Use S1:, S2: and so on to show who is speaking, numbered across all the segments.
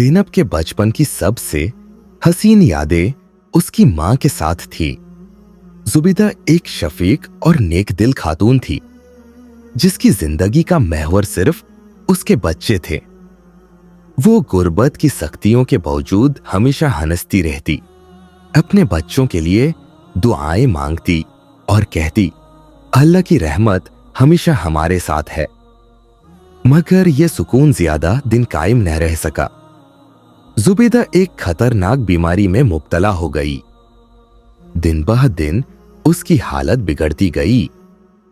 S1: ज़ैनब के बचपन की सबसे हसीन यादें उसकी मां के साथ थी। जुबैदा एक शफीक और नेक दिल खातून थी जिसकी जिंदगी का महवर सिर्फ उसके बच्चे थे। वो गुर्बत की सख्तियों के बावजूद हमेशा हंसती रहती, अपने बच्चों के लिए दुआएं मांगती और कहती, अल्लाह की रहमत हमेशा हमारे साथ है। मगर यह सुकून ज्यादा दिन कायम न रह सका। जुबैदा एक खतरनाक बीमारी में मुब्तला हो गई। दिन ब दिन उसकी हालत बिगड़ती गई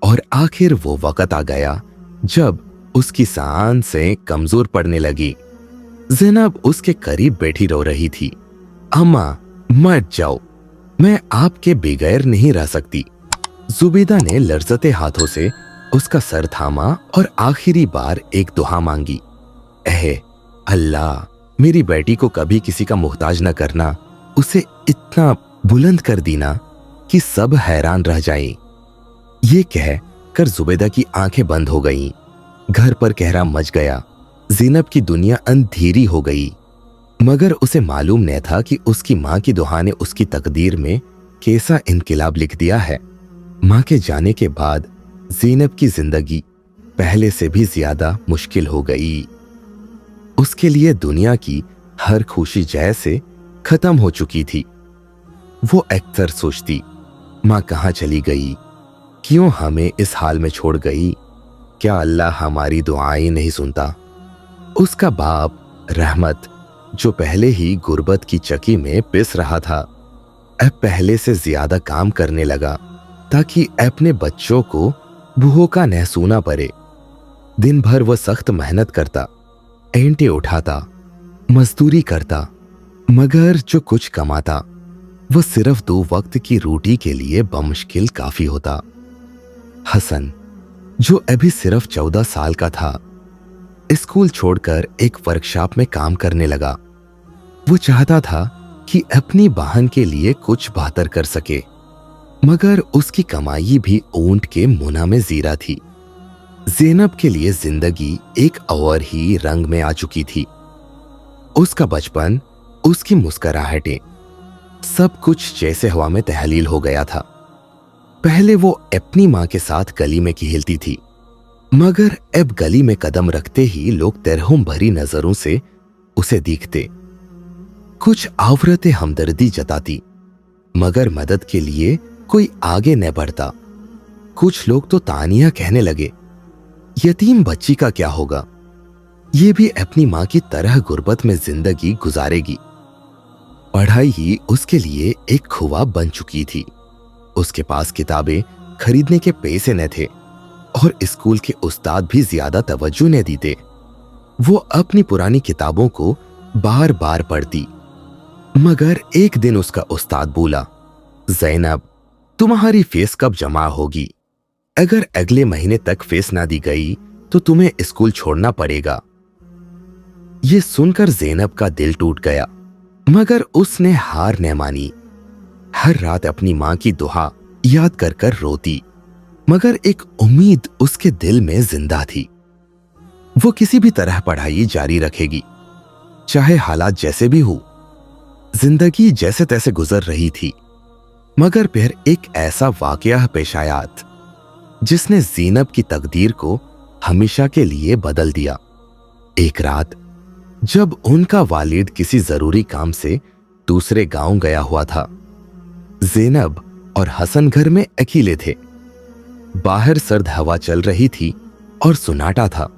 S1: और आखिर वो वक्त आ गया जब उसकी सांसें कमजोर पड़ने लगी। ज़ैनब उसके करीब बैठी रो रही थी। अम्मा मत जाओ, मैं आपके बगैर नहीं रह सकती। जुबैदा ने लर्ज़ते हाथों से उसका सर थामा और आखिरी बार एक दुआ मांगी, ऐ अल्लाह, मेरी बेटी को कभी किसी का मोहताज न करना, उसे इतना बुलंद कर देना कि सब हैरान रह जाएं। ये कह कर जुबैदा की आंखें बंद हो गईं। घर पर कहरा मच गया। ज़ैनब की दुनिया अंधेरी हो गई। मगर उसे मालूम न था कि उसकी मां की दुआ ने उसकी तकदीर में कैसा इनकिलाब लिख दिया है। मां के जाने के बाद ज़ैनब की जिंदगी पहले से भी ज्यादा मुश्किल हो गई। उसके लिए दुनिया की हर खुशी जैसे खत्म हो चुकी थी। वो अक्सर सोचती, मां कहाँ चली गई, क्यों हमें इस हाल में छोड़ गई, क्या अल्लाह हमारी दुआएं नहीं सुनता। उसका बाप रहमत, जो पहले ही गुर्बत की चकी में पिस रहा था, अब पहले से ज्यादा काम करने लगा ताकि अपने बच्चों को बूहों का न सूना पड़े। दिन भर वह सख्त मेहनत करता, एंटे उठाता, मजदूरी करता, मगर जो कुछ कमाता वह सिर्फ 2 वक्त की रोटी के लिए बमुश्किल काफी होता। हसन, जो अभी सिर्फ 14 साल का था, स्कूल छोड़कर एक वर्कशॉप में काम करने लगा। वो चाहता था कि अपनी बहन के लिए कुछ बेहतर कर सके, मगर उसकी कमाई भी ऊंट के मुना में जीरा थी। ज़ैनब के लिए जिंदगी एक और ही रंग में आ चुकी थी। उसका बचपन, उसकी मुस्कुराहटें, सब कुछ जैसे हवा में तहलील हो गया था। पहले वो अपनी मां के साथ गली में खेलती थी, मगर अब गली में कदम रखते ही लोग तरहम भरी नजरों से उसे देखते। कुछ औरतें हमदर्दी जताती, मगर मदद के लिए कोई आगे न बढ़ता। कुछ लोग तो तानिया कहने लगे, यतीम बच्ची का क्या होगा, ये भी अपनी मां की तरह गुर्बत में जिंदगी गुजारेगी। पढ़ाई ही उसके लिए एक ख्वाब बन चुकी थी। उसके पास किताबें खरीदने के पैसे न थे और स्कूल के उस्ताद भी ज्यादा तवज्जो न देते। वो अपनी पुरानी किताबों को बार बार पढ़ती, मगर एक दिन उसका उस्ताद बोला, ज़ैनब, तुम्हारी फीस कब जमा होगी? अगर अगले महीने तक फीस ना दी गई तो तुम्हें स्कूल छोड़ना पड़ेगा। ये सुनकर ज़ैनब का दिल टूट गया, मगर उसने हार न मानी। हर रात अपनी मां की दुआ याद कर कर रोती, मगर एक उम्मीद उसके दिल में जिंदा थी। वो किसी भी तरह पढ़ाई जारी रखेगी, चाहे हालात जैसे भी हो। जिंदगी जैसे तैसे गुजर रही थी, मगर फिर एक ऐसा वाकया पेश आया जिसने ज़ैनब की तकदीर को हमेशा के लिए बदल दिया। एक रात जब उनका वालिद किसी जरूरी काम से दूसरे गांव गया हुआ था, ज़ैनब और हसन घर में अकेले थे। बाहर सर्द हवा चल रही थी और सुनाटा था।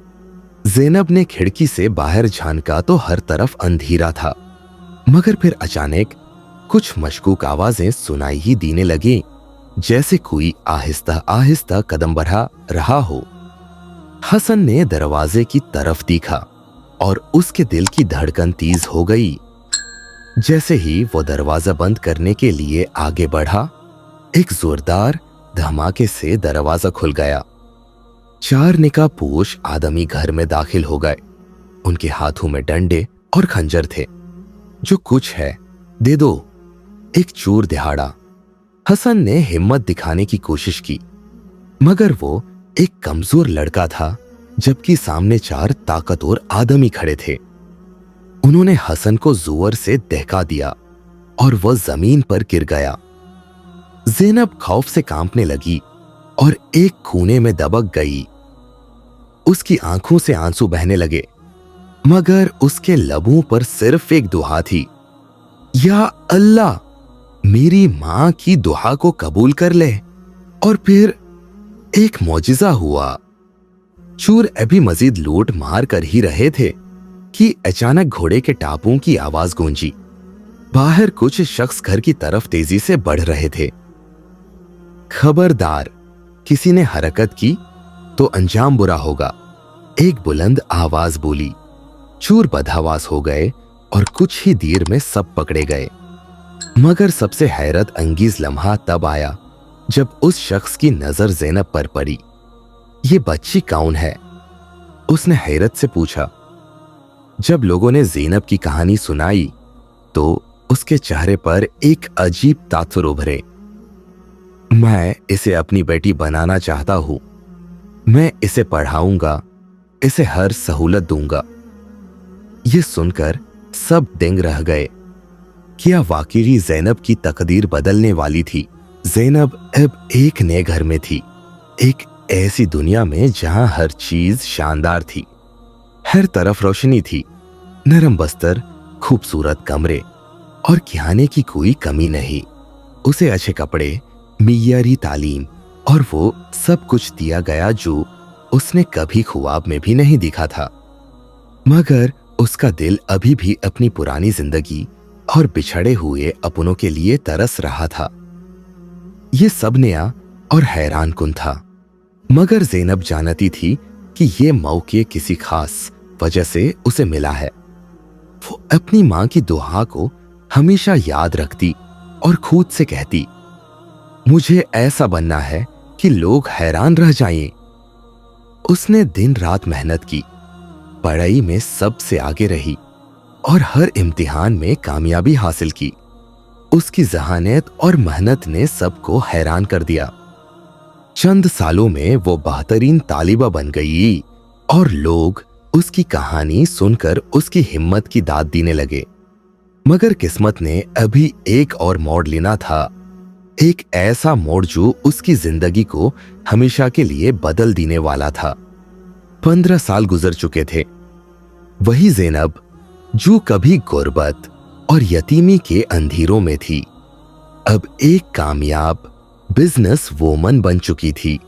S1: ज़ैनब ने खिड़की से बाहर झांका तो हर तरफ अंधेरा था, मगर फिर अचानक कुछ मशकूक आवाजें सुनाई ही देने लगी, जैसे कोई आहिस्ता आहिस्ता कदम बढ़ा रहा हो। हसन ने दरवाजे की तरफ देखा और उसके दिल की धड़कन तेज हो गई। जैसे ही वो दरवाजा बंद करने के लिए आगे बढ़ा, एक जोरदार धमाके से दरवाजा खुल गया। 4 निकाहपोश आदमी घर में दाखिल हो गए। उनके हाथों में डंडे और खंजर थे। जो कुछ है दे दो, एक चोर दिहाड़ा। हसन ने हिम्मत दिखाने की कोशिश की, मगर वो एक कमजोर लड़का था, जबकि सामने 4 ताकतवर आदमी खड़े थे। उन्होंने हसन को जोर से दहका दिया और वह जमीन पर गिर गया। ज़ैनब खौफ से कांपने लगी और एक कोने में दबक गई। उसकी आंखों से आंसू बहने लगे, मगर उसके लबों पर सिर्फ एक दुआ थी, या अल्लाह, मेरी मां की दुआ को कबूल कर ले। और फिर एक मौजिजा हुआ। चोर अभी मजीद लूट मार कर ही रहे थे कि अचानक घोड़े के टापों की आवाज गूंजी। बाहर कुछ शख्स घर की तरफ तेजी से बढ़ रहे थे। खबरदार, किसी ने हरकत की तो अंजाम बुरा होगा, एक बुलंद आवाज बोली। चोर बदहवास हो गए और कुछ ही देर में सब पकड़े गए। मगर सबसे हैरत अंगेज लम्हा तब आया जब उस शख्स की नजर ज़ैनब पर पड़ी। ये बच्ची कौन है? उसने हैरत से पूछा। जब लोगों ने ज़ैनब की कहानी सुनाई तो उसके चेहरे पर एक अजीब तासुर उभरे। मैं इसे अपनी बेटी बनाना चाहता हूं। मैं इसे पढ़ाऊंगा, इसे हर सहूलत दूंगा। ये सुनकर सब दंग रह गए। क्या वाकई ज़ैनब की तकदीर बदलने वाली थी? ज़ैनब अब एक नए घर में थी, एक ऐसी दुनिया में जहां हर चीज शानदार थी। हर तरफ रोशनी थी, नरम बस्तर, खूबसूरत कमरे और खाने की कोई कमी नहीं। उसे अच्छे कपड़े, मियारी तालीम और वो सब कुछ दिया गया जो उसने कभी ख्वाब में भी नहीं देखा था। मगर उसका दिल अभी भी अपनी पुरानी जिंदगी और बिछड़े हुए अपनों के लिए तरस रहा था। ये सब नया और हैरान कुन था, मगर ज़ैनब जानती थी कि ये मौके किसी खास वजह से उसे मिला है। वो अपनी मां की दुआ को हमेशा याद रखती और खुद से कहती, मुझे ऐसा बनना है कि लोग हैरान रह जाएं। उसने दिन रात मेहनत की, पढ़ाई में सबसे आगे रही और हर इम्तिहान में कामयाबी हासिल की। उसकी जहानत और मेहनत ने सबको हैरान कर दिया। चंद सालों में वो बेहतरीन तालिबा बन गई और लोग उसकी कहानी सुनकर उसकी हिम्मत की दाद देने लगे। मगर किस्मत ने अभी एक और मोड़ लेना था, एक ऐसा मोड़ जो उसकी जिंदगी को हमेशा के लिए बदल देने वाला था। 15 साल गुजर चुके थे। वही ज़ैनब जो कभी गुर्बत और यतीमी के अंधेरों में थी, अब एक कामयाब बिजनेस वूमन बन चुकी थी।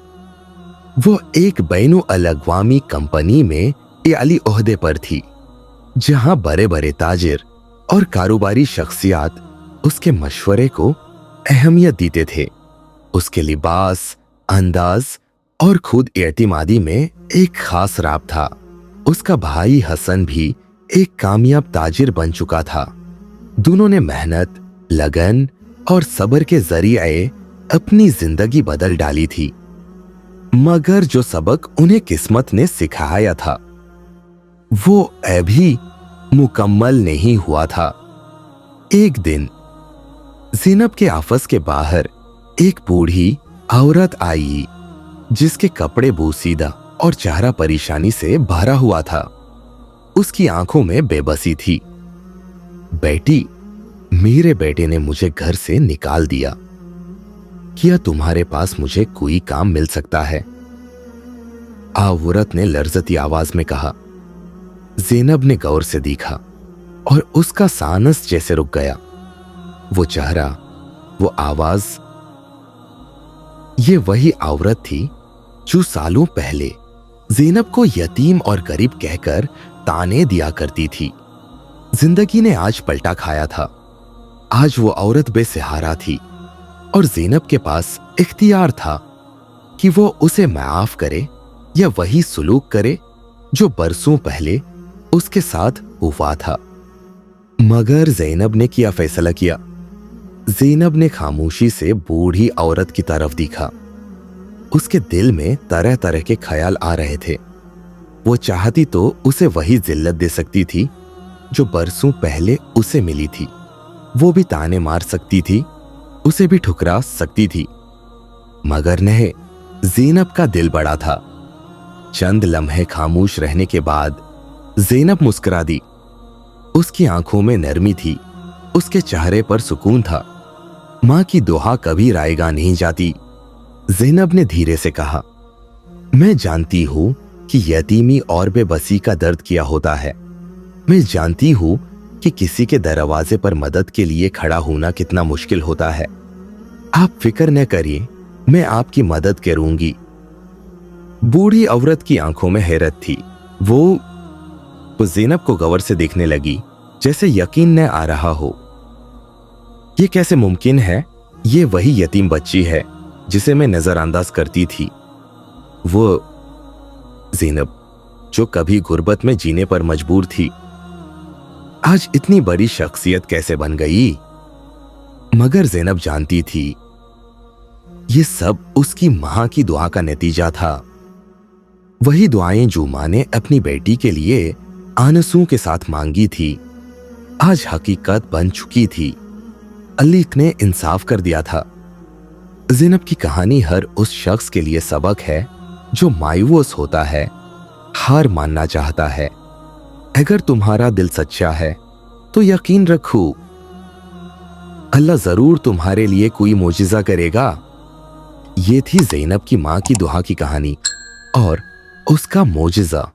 S1: वो एक बैनो अल-अक़वामी कंपनी में आली ओहदे पर थी, जहां बड़े बड़े ताजिर और कारोबारी शख्सियात उसके मशवरे को अहमियत देते थे। उसके लिबास, अंदाज और खुद एतमादी में एक खास राब था। उसका भाई हसन भी एक कामयाब ताजिर बन चुका था। दोनों ने मेहनत, लगन और सब्र के जरिए अपनी जिंदगी बदल डाली थी। मगर जो सबक उन्हें किस्मत ने सिखाया था वो अभी मुकम्मल नहीं हुआ था। एक दिन ज़ैनब के ऑफिस के बाहर एक बूढ़ी औरत आई जिसके कपड़े बोसीदा और चेहरा परेशानी से भरा हुआ था। उसकी आंखों में बेबसी थी। बेटी, मेरे बेटे ने मुझे घर से निकाल दिया। क्या तुम्हारे पास मुझे कोई काम मिल सकता है? औरत ने लर्जती आवाज में कहा। ज़ैनब ने गौर से देखा और उसका सांस जैसे रुक गया। वो चेहरा, वो आवाज, ये वही औरत थी जो सालों पहले ज़ैनब को यतीम और गरीब कहकर ताने दिया करती थी। जिंदगी ने आज पलटा खाया था। आज वो औरत बेसहारा थी और ज़ैनब के पास इख्तियार था कि वो उसे माफ करे या वही सुलूक करे जो बरसों पहले उसके साथ हुआ था। मगर ज़ैनब ने क्या फैसला किया? ज़ैनब ने खामोशी से बूढ़ी औरत की तरफ देखा। उसके दिल में तरह तरह के ख्याल आ रहे थे। वो चाहती तो उसे वही जिल्लत दे सकती थी जो बरसों पहले उसे मिली थी। वो भी ताने मार सकती थी, उसे भी ठुकरा सकती थी। मगर नहीं, ज़ैनब का दिल बड़ा था। चंद लम्हे खामोश रहने के बाद ज़ैनब मुस्कुरा दी। उसकी आंखों में नरमी थी, उसके चेहरे पर सुकून था। मां की दुआ कभी रायगा नहीं जाती। ज़ैनब ने धीरे से कहा, मैं जानती हूं कि यतीमी और बेबसी का दर्द क्या होता है। मैं जानती हूं कि किसी के दरवाजे पर मदद के लिए खड़ा होना कितना मुश्किल होता है। आप फिक्र न करिए, मैं आपकी मदद करूंगी। बूढ़ी औरत की आंखों में हैरत थी। वो ज़ैनब को गौर से देखने लगी, जैसे यकीन न आ रहा हो। ये कैसे मुमकिन है? ये वही यतीम बच्ची है जिसे मैं नजरअंदाज करती थी। वो ज़ैनब जो कभी गुर्बत में जीने पर मजबूर थी, आज इतनी बड़ी शख्सियत कैसे बन गई? मगर ज़ैनब जानती थी ये सब उसकी मां की दुआ का नतीजा था। वही दुआएं जो मां ने अपनी बेटी के लिए आंसुओं के साथ मांगी थी, आज हकीकत बन चुकी थी। अल्लाह ने इंसाफ कर दिया था। ज़ैनब की कहानी हर उस शख्स के लिए सबक है जो मायूस होता है, हार मानना चाहता है। अगर तुम्हारा दिल सच्चा है तो यकीन रखो, अल्लाह जरूर तुम्हारे लिए कोई मोजिज़ा करेगा। ये थी ज़ैनब की मां की दुआ की कहानी और उसका मोजिज़ा।